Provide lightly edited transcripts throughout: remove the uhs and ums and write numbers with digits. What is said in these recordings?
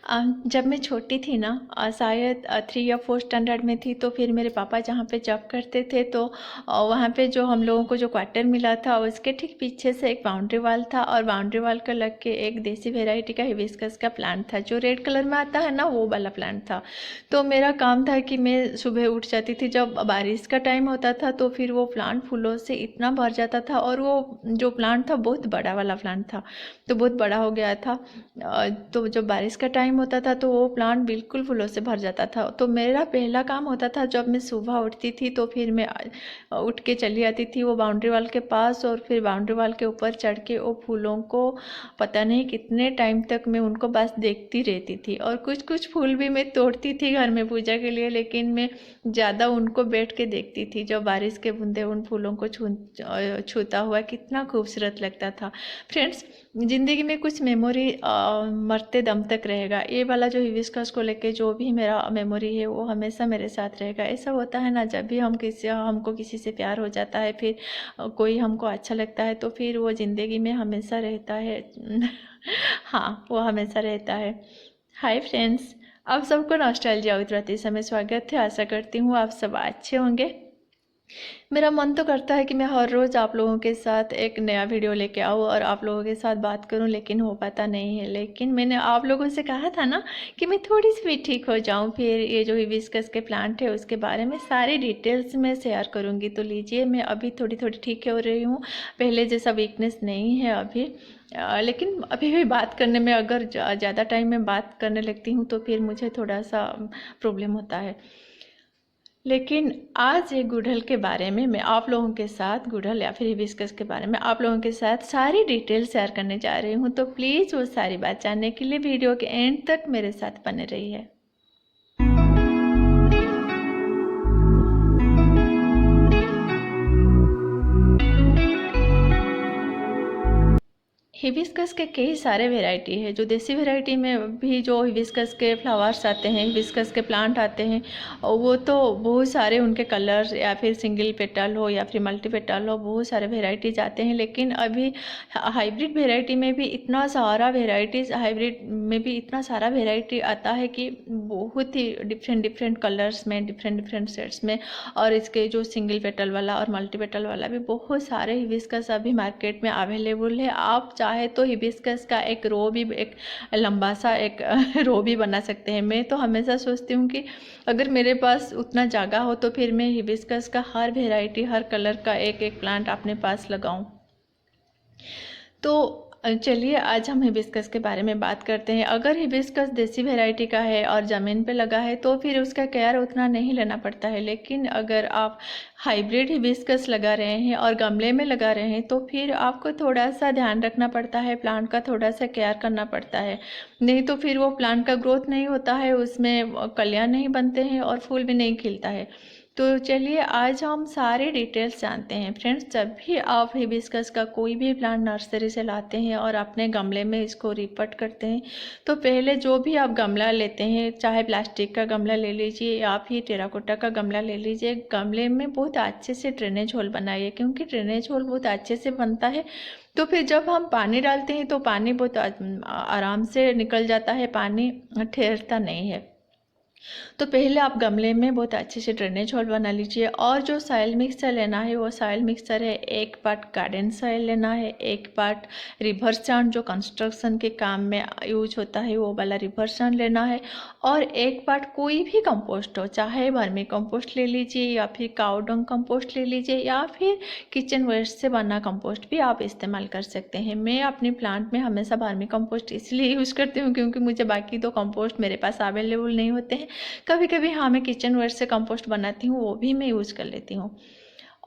जब मैं छोटी थी ना, शायद 3 या 4 स्टैंडर्ड में थी, तो फिर मेरे पापा जहाँ पे जॉब करते थे, तो वहाँ पे जो हम लोगों को जो क्वार्टर मिला था उसके ठीक पीछे से एक बाउंड्री वॉल था, और बाउंड्री वॉल का लग के एक देसी वेराइटी का हिबिस्कस का प्लांट था जो रेड कलर में आता है ना, वो वाला प्लांट था। तो मेरा काम था कि मैं सुबह उठ जाती थी जब बारिश का टाइम होता था, तो फिर वो प्लांट फूलों से इतना भर जाता था, और वो जो प्लांट था बहुत बड़ा वाला प्लांट था, तो बहुत बड़ा हो गया था। तो जब बारिश का टाइम होता था तो वो प्लांट बिल्कुल फूलों से भर जाता था। तो मेरा पहला काम होता था, जब मैं सुबह उठती थी तो फिर मैं उठ के चली आती थी वो बाउंड्री वॉल के पास, और फिर बाउंड्री वॉल के ऊपर चढ़ के वो फूलों को पता नहीं कितने टाइम तक मैं उनको बस देखती रहती थी। और कुछ कुछ फूल भी मैं तोड़ती थी घर में पूजा के लिए, लेकिन मैं ज़्यादा उनको बैठ के देखती थी। जब बारिश के बूंदे उन फूलों को छूता हुआ कितना खूबसूरत लगता था। फ्रेंड्स, ज़िंदगी में कुछ मेमोरी मरते दम तक रहेगा। ये वाला जो हिबिस्कस को लेके जो भी मेरा मेमोरी है वो हमेशा मेरे साथ रहेगा। ऐसा होता है ना, जब भी हमको किसी से प्यार हो जाता है, फिर कोई हमको अच्छा लगता है, तो फिर वो ज़िंदगी में हमेशा रहता है। हाँ, वो हमेशा रहता है। हाय फ्रेंड्स, आप सबको नॉस्टैल्जिया उतरते समय स्वागत है। आशा करती हूँ आप सब अच्छे होंगे। मेरा मन तो करता है कि मैं हर रोज़ आप लोगों के साथ एक नया वीडियो लेके आऊँ और आप लोगों के साथ बात करूं, लेकिन हो पाता नहीं है। लेकिन मैंने आप लोगों से कहा था ना कि मैं थोड़ी सी भी ठीक हो जाऊं, फिर ये जो हिबिस्कस के प्लांट है उसके बारे में सारी डिटेल्स में शेयर करूंगी। तो लीजिए, मैं अभी थोड़ी थोड़ी ठीक हो रही हूँ, पहले जैसा वीकनेस नहीं है अभी। लेकिन अभी भी बात करने में अगर ज़्यादा टाइम में बात करने लगती हूँ तो फिर मुझे थोड़ा सा प्रॉब्लम होता है। लेकिन आज एक गुड़हल के बारे में मैं आप लोगों के साथ, गुड़हल या फिर हिबिस्कस के बारे में आप लोगों के साथ सारी डिटेल शेयर करने जा रही हूँ। तो प्लीज़ वो सारी बात जानने के लिए वीडियो के एंड तक मेरे साथ बने रहिए। हिबिस्कस के कई सारे वैरायटी है। जो देसी वैरायटी में भी जो हिबिस्कस के फ्लावर्स आते हैं, हिबिस्कस के प्लांट आते हैं, और वो तो बहुत सारे उनके कलर्स, या फिर सिंगल पेटल हो या फिर मल्टी पेटल हो, बहुत सारे वेराइटीज़ आते हैं। लेकिन अभी हाइब्रिड वेराइटी में भी इतना सारा वेराइटीज़, हाइब्रिड में भी इतना सारा वेराइटी आता है कि बहुत ही डिफरेंट डिफरेंट कलर्स में, डिफरेंट डिफरेंट शेड्स में। और इसके जो सिंगल पेटल वाला और मल्टी पेटल वाला भी बहुत सारे हिबिस्कस अभी मार्केट में अवेलेबल है। आप चाहे तो हिबिस्कस का एक रो भी, एक लंबा सा एक रो भी बना सकते हैं। मैं तो हमेशा सोचती हूँ कि अगर मेरे पास उतना जगह हो तो फिर मैं हिबिस्कस का हर वेराइटी, हर कलर का एक एक प्लांट अपने पास लगाऊं। तो चलिए आज हम हिबिस्कस के बारे में बात करते हैं। अगर हिबिस्कस देसी वैरायटी का है और ज़मीन पे लगा है तो फिर उसका केयर उतना नहीं लेना पड़ता है। लेकिन अगर आप हाइब्रिड हिबिस्कस लगा रहे हैं और गमले में लगा रहे हैं तो फिर आपको थोड़ा सा ध्यान रखना पड़ता है, प्लांट का थोड़ा सा केयर करना पड़ता है। नहीं तो फिर वो प्लांट का ग्रोथ नहीं होता है, उसमें कलियाँ नहीं बनते हैं और फूल भी नहीं खिलता है। तो चलिए आज हम सारे डिटेल्स जानते हैं। फ्रेंड्स, जब भी आप हिबिस्कस का कोई भी प्लांट नर्सरी से लाते हैं और अपने गमले में इसको रिपट करते हैं, तो पहले जो भी आप गमला लेते हैं, चाहे प्लास्टिक का गमला ले लीजिए या फिर टेराकोटा का गमला ले लीजिए, गमले में बहुत अच्छे से ड्रेनेज होल बनाइए, क्योंकि ड्रेनेज होल बहुत अच्छे से बनता है। तो फिर जब हम पानी डालते हैं तो पानी बहुत आराम से निकल जाता है, पानी ठहरता नहीं है। तो पहले आप गमले में बहुत अच्छे से ड्रेनेज होल बना लीजिए। और जो सॉइल मिक्सचर लेना है वो सॉइल मिक्सचर है, 1 पार्ट गार्डन सॉइल लेना है, 1 पार्ट रिवर सैंड जो कंस्ट्रक्शन के काम में यूज होता है वो वाला रिवर सैंड लेना है, और 1 पार्ट कोई भी कंपोस्ट हो, चाहे वर्मी कंपोस्ट ले लीजिए या फिर काऊ डंग कंपोस्ट ले लीजिए या फिर किचन वेस्ट से बना कंपोस्ट भी आप इस्तेमाल कर सकते हैं। मैं अपने प्लांट में हमेशा वर्मी कंपोस्ट इसलिए यूज़ करती हूँ क्योंकि मुझे बाकी दो कंपोस्ट मेरे पास अवेलेबल नहीं होते हैं। कभी कभी हाँ, मैं किचन वेस्ट से कंपोस्ट बनाती हूँ, वो भी मैं यूज़ कर लेती हूँ।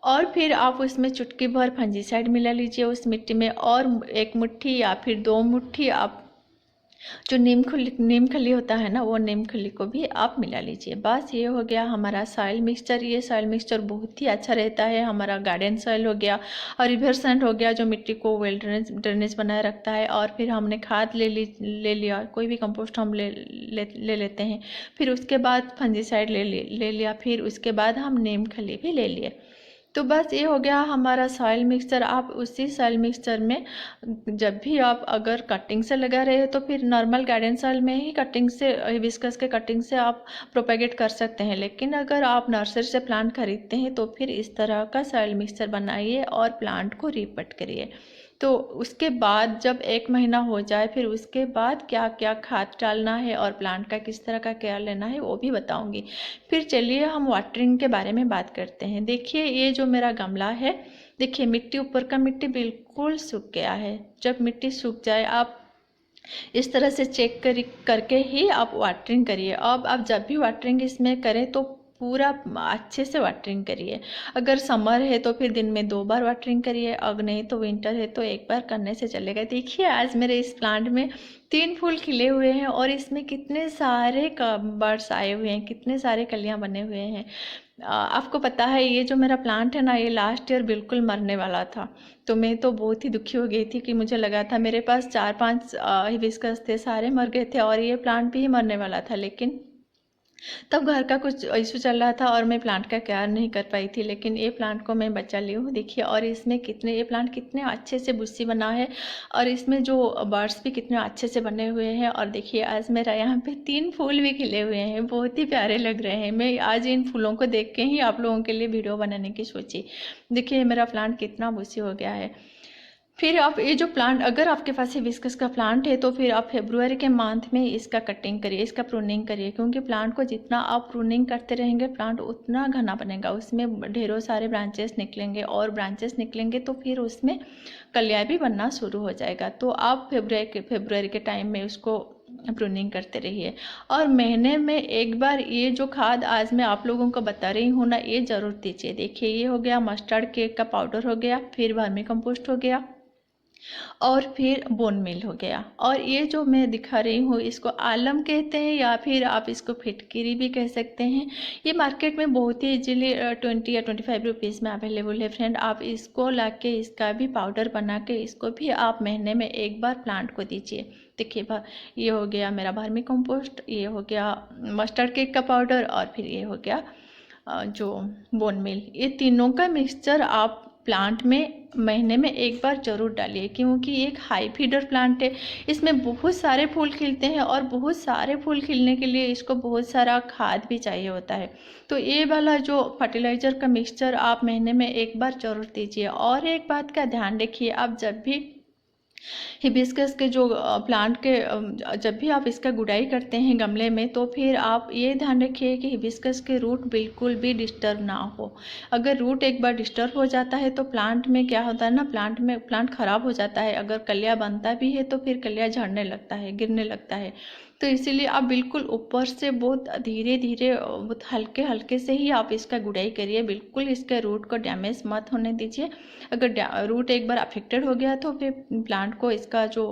और फिर आप उसमें चुटकी भर फंजीसाइड मिला लीजिए उस मिट्टी में, और 1 मुट्ठी या फिर 2 मुट्ठी आप जो नीम खली होता है ना, वो नीम खली को भी आप मिला लीजिए। बस ये हो गया हमारा सॉइल मिक्सचर। ये सॉइल मिक्सचर बहुत ही अच्छा रहता है। हमारा गार्डन सॉइल हो गया और रिवर सैंड हो गया जो मिट्टी को वेल ड्रेनेज बनाए रखता है। और फिर हमने खाद ले लिया, कोई भी कंपोस्ट हम ले लेते हैं। फिर उसके बाद फंजीसाइड ले लिया, फिर उसके बाद हम नीम खली भी ले लिए। तो बस ये हो गया हमारा सॉइल मिक्सचर। आप उसी सॉइल मिक्सचर में जब भी आप अगर कटिंग से लगा रहे हो तो फिर नॉर्मल गार्डन सॉइल में ही कटिंग से, हिबिस्कस के कटिंग से आप प्रोपेगेट कर सकते हैं। लेकिन अगर आप नर्सरी से प्लांट खरीदते हैं तो फिर इस तरह का सॉइल मिक्सचर बनाइए और प्लांट को रिपट करिए। तो उसके बाद जब 1 महीना हो जाए फिर उसके बाद क्या क्या खाद डालना है और प्लांट का किस तरह का केयर लेना है वो भी बताऊंगी। फिर चलिए हम वाटरिंग के बारे में बात करते हैं। देखिए ये जो मेरा गमला है, देखिए मिट्टी, ऊपर का मिट्टी बिल्कुल सूख गया है। जब मिट्टी सूख जाए आप इस तरह से चेक करके ही आप वाटरिंग करिए। अब आप जब भी वाटरिंग इसमें करें तो पूरा अच्छे से वाटरिंग करिए। अगर समर है तो फिर दिन में 2 बार वाटरिंग करिए, अगर नहीं तो विंटर है तो 1 बार करने से चलेगा। देखिए आज मेरे इस प्लांट में 3 फूल खिले हुए हैं और इसमें कितने सारे बर्ड्स आए हुए हैं, कितने सारे कलियां बने हुए हैं। आपको पता है ये जो मेरा प्लांट है ना, ये लास्ट ईयर बिल्कुल मरने वाला था। तो मैं तो बहुत ही दुखी हो गई थी कि मुझे लगा था मेरे पास 4-5 हिबिस्कस थे, सारे मर गए थे और ये प्लांट भी मरने वाला था। लेकिन तब घर का कुछ इशू चल रहा था और मैं प्लांट का केयर नहीं कर पाई थी। लेकिन ये प्लांट को मैं बचा ली हूँ। देखिए और इसमें कितने, ये प्लांट कितने अच्छे से बुस्सी बना है और इसमें जो बर्ड्स भी कितने अच्छे से बने हुए हैं। और देखिए आज मेरा यहाँ पे 3 फूल भी खिले हुए हैं, बहुत ही प्यारे लग रहे हैं। मैं आज इन फूलों को देख के ही आप लोगों के लिए वीडियो बनाने की सोची। देखिए मेरा प्लांट कितना बुस्सी हो गया है। फिर आप ये जो प्लांट, अगर आपके पास हिबिस्कस का प्लांट है तो फिर आप फेब्रुआरी के मंथ में इसका कटिंग करिए, इसका प्रूनिंग करिए। क्योंकि प्लांट को जितना आप प्रूनिंग करते रहेंगे प्लांट उतना घना बनेगा, उसमें ढेरों सारे ब्रांचेस निकलेंगे और ब्रांचेस निकलेंगे तो फिर उसमें कलियाँ भी बनना शुरू हो जाएगा। तो आप फेब्रुआरी के टाइम में उसको प्रूनिंग करते रहिए। और महीने में 1 बार ये जो खाद आज मैं आप लोगों को बता रही हूँ ना, ये ज़रूर दीजिए। देखिए ये हो गया मस्टर्ड केक का पाउडर हो गया, फिर वर्मी कंपोस्ट हो गया और फिर बोन मिल हो गया। और ये जो मैं दिखा रही हूँ इसको आलम कहते हैं या फिर आप इसको फिटकिरी भी कह सकते हैं। ये मार्केट में बहुत ही इजीली 20 या 25 रुपीज़ में अवेलेबल है फ्रेंड। आप इसको लाके इसका भी पाउडर बना के इसको भी आप महीने में 1 बार प्लांट को दीजिए। देखिए ये हो गया मेरा वर्मी कंपोस्ट, ये हो गया मस्टर्ड केक का पाउडर और फिर ये हो गया जो बोन मिल। ये तीनों का मिक्सचर आप प्लांट में महीने में 1 बार जरूर डालिए। क्योंकि ये एक हाई फीडर प्लांट है, इसमें बहुत सारे फूल खिलते हैं और बहुत सारे फूल खिलने के लिए इसको बहुत सारा खाद भी चाहिए होता है। तो ये वाला जो फर्टिलाइज़र का मिक्सचर आप महीने में 1 बार जरूर दीजिए। और एक बात का ध्यान रखिए, आप जब भी हिबिस्कस के जो प्लांट के जब भी आप इसका गुड़ाई करते हैं गमले में तो फिर आप ये ध्यान रखिए कि हिबिस्कस के रूट बिल्कुल भी डिस्टर्ब ना हो। अगर रूट एक बार डिस्टर्ब हो जाता है तो प्लांट में क्या होता है ना, प्लांट खराब हो जाता है। अगर कलियाँ बनता भी है तो फिर कलियाँ झड़ने लगता है, गिरने लगता है। तो इसीलिए आप बिल्कुल ऊपर से बहुत धीरे धीरे, बहुत हल्के हल्के से ही आप इसका गुड़ाई करिए। बिल्कुल इसके रूट को डैमेज मत होने दीजिए। अगर रूट एक बार अफेक्टेड हो गया तो फिर प्लांट को इसका जो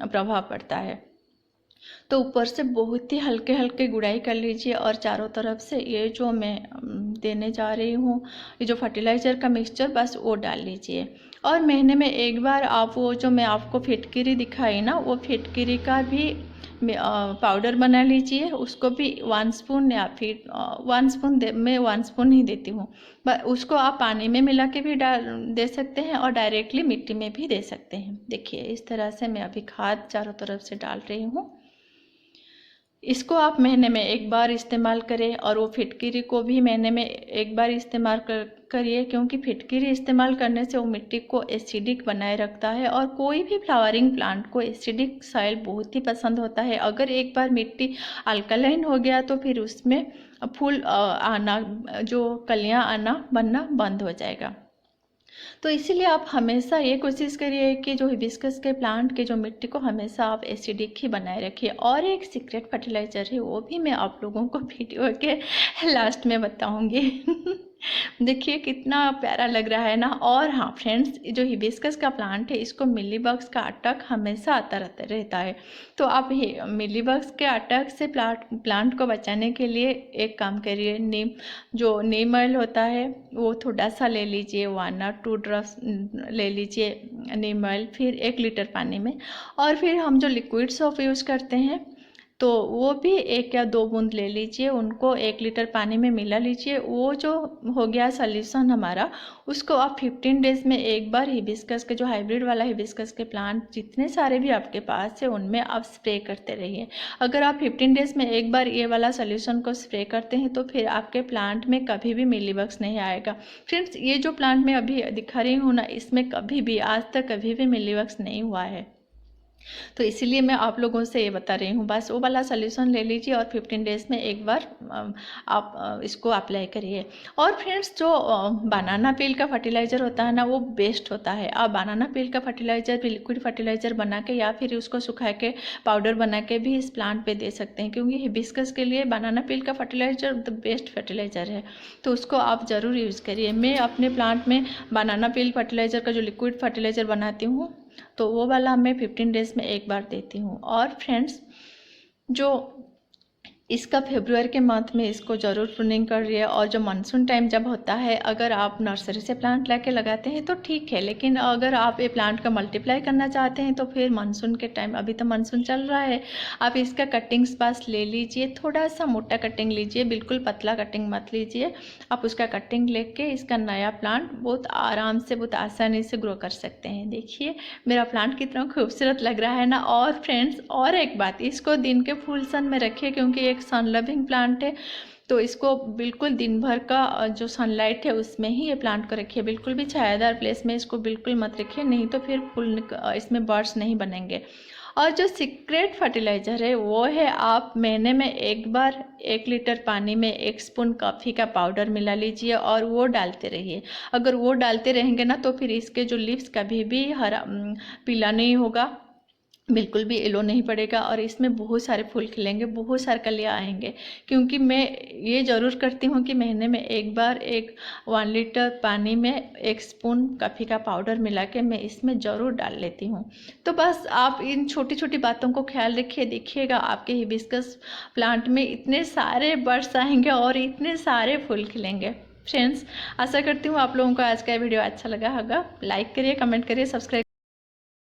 प्रभाव पड़ता है। तो ऊपर से बहुत ही हल्के हल्के गुड़ाई कर लीजिए और चारों तरफ से ये जो मैं देने जा रही हूँ, ये जो फर्टिलाइज़र का मिक्सचर, बस वो डाल लीजिए। और महीने में 1 बार आप वो जो मैं आपको फिटकिरी दिखाई ना, वो फिटकिरी का भी पाउडर बना लीजिए। उसको भी 1 स्पून या फिर 1 स्पून मैं 1 स्पून ही देती हूँ। उसको आप पानी में मिला के भी दे सकते हैं और डायरेक्टली मिट्टी में भी दे सकते हैं। देखिए इस तरह से मैं अभी खाद चारों तरफ से डाल रही हूँ। इसको आप महीने में 1 बार इस्तेमाल करें और वो फिटकिरी को भी महीने में 1 बार इस्तेमाल करिए। क्योंकि फिटकिरी इस्तेमाल करने से वो मिट्टी को एसिडिक बनाए रखता है और कोई भी फ्लावरिंग प्लांट को एसिडिक सॉइल बहुत ही पसंद होता है। अगर 1 बार मिट्टी अल्कलाइन हो गया तो फिर उसमें फूल आना, जो कलियाँ आना बनना बंद हो जाएगा। तो इसीलिए आप हमेशा ये कोशिश करिए कि जो हिबिस्कस के प्लांट के जो मिट्टी को हमेशा आप एसिडिक ही बनाए रखिए। और एक सीक्रेट फर्टिलाइज़र है, वो भी मैं आप लोगों को वीडियो के लास्ट में बताऊंगी। देखिए कितना प्यारा लग रहा है ना। और हाँ फ्रेंड्स, जो हिबिस्कस का प्लांट है इसको मिलीबग्स का अटैक हमेशा आता रहता है। तो आप मिलीबग्स के अटैक से प्लांट को बचाने के लिए एक काम करिए, नीम ऑयल होता है वो थोड़ा सा ले लीजिए, 1 or 2 ड्रॉप्स ले लीजिए नीम ऑयल, फिर 1 लीटर पानी में। और फिर हम जो लिक्विड सोप यूज़ करते हैं तो वो भी 1 या 2 बूंद ले लीजिए, उनको 1 लीटर पानी में मिला लीजिए। वो जो हो गया सॉल्यूशन हमारा, उसको आप 15 डेज़ में एक बार हिबिस्कस के जो हाइब्रिड वाला हिबिस्कस के प्लांट जितने सारे भी आपके पास है उनमें आप स्प्रे करते रहिए। अगर आप 15 डेज़ में एक बार ये वाला सॉल्यूशन को स्प्रे करते हैं तो फिर आपके प्लांट में कभी भी मिलीबग्स नहीं आएगा। फ्रेंड्स, ये जो प्लांट मैं अभी दिखा रही हूँ ना, इसमें कभी भी आज तक कभी भी मिलीबग्स नहीं हुआ है। तो इसीलिए मैं आप लोगों से ये बता रही हूँ। बस वो वाला सॉल्यूशन ले लीजिए और 15 डेज़ में एक बार आप इसको अप्लाई करिए। और फ्रेंड्स, जो बनाना पील का फर्टिलाइज़र होता है ना, वो बेस्ट होता है। आप बनाना पील का फर्टिलाइज़र भी लिक्विड फर्टिलाइज़र बना के या फिर उसको सुखा के पाउडर बना के भी इस प्लांट पे दे सकते हैं, क्योंकि हिबिस्कस के लिए बनाना पील का फर्टिलाइज़र द बेस्ट फर्टिलाइज़र है। तो उसको आप ज़रूर यूज़ करिए। मैं अपने प्लांट में बनाना पील फर्टिलाइज़र का जो लिक्विड फर्टिलाइज़र बनाती हूँ तो वो वाला मैं 15 डेज़ में एक बार देती हूँ। और फ्रेंड्स, जो इसका फेब्रुआरी के मंथ में इसको ज़रूर प्रूनिंग कर रही है। और जो मानसून टाइम जब होता है, अगर आप नर्सरी से प्लांट लाके लगाते हैं तो ठीक है, लेकिन अगर आप ये प्लांट का मल्टीप्लाई करना चाहते हैं तो फिर मानसून के टाइम, अभी तो मानसून चल रहा है, आप इसका कटिंग्स पास ले लीजिए। थोड़ा सा मोटा कटिंग लीजिए, बिल्कुल पतला कटिंग मत लीजिए। आप उसका कटिंग लेके इसका नया प्लांट बहुत आराम से, बहुत आसानी से ग्रो कर सकते हैं। देखिए मेरा प्लांट कितना खूबसूरत लग रहा है ना। और फ्रेंड्स, और एक बात, इसको दिन के फुल सन में रखिए, क्योंकि एक सन लविंग प्लांट है, तो इसको बिल्कुल दिन भर का जो सनलाइट है उसमें ही ये प्लांट को रखिए। बिल्कुल भी छायादार प्लेस में इसको बिल्कुल मत रखिए, नहीं तो फिर फूल इसमें बर्ड्स नहीं बनेंगे। और जो सीक्रेट फर्टिलाइज़र है वो है, आप महीने में एक बार 1 लीटर पानी में 1 स्पून कॉफ़ी का पाउडर मिला लीजिए और वो डालते रहिए। अगर वो डालते रहेंगे ना तो फिर इसके जो लीव्स कभी भी हरा पीला नहीं होगा, बिल्कुल भी येलो नहीं पड़ेगा और इसमें बहुत सारे फूल खिलेंगे, बहुत सारे कलियाँ आएंगे। क्योंकि मैं ये ज़रूर करती हूँ कि महीने में एक बार 1 लीटर पानी में 1 स्पून कॉफ़ी का पाउडर मिला के मैं इसमें ज़रूर डाल लेती हूँ। तो बस आप इन छोटी छोटी बातों को ख्याल रखिए। देखिएगा आपके हिबिस्कस प्लांट में इतने सारे बर्ड्स आएंगे और इतने सारे फूल खिलेंगे। फ्रेंड्स, आशा करती हूँ आप लोगों को आज का वीडियो अच्छा लगा होगा। लाइक करिए, कमेंट करिए, सब्सक्राइब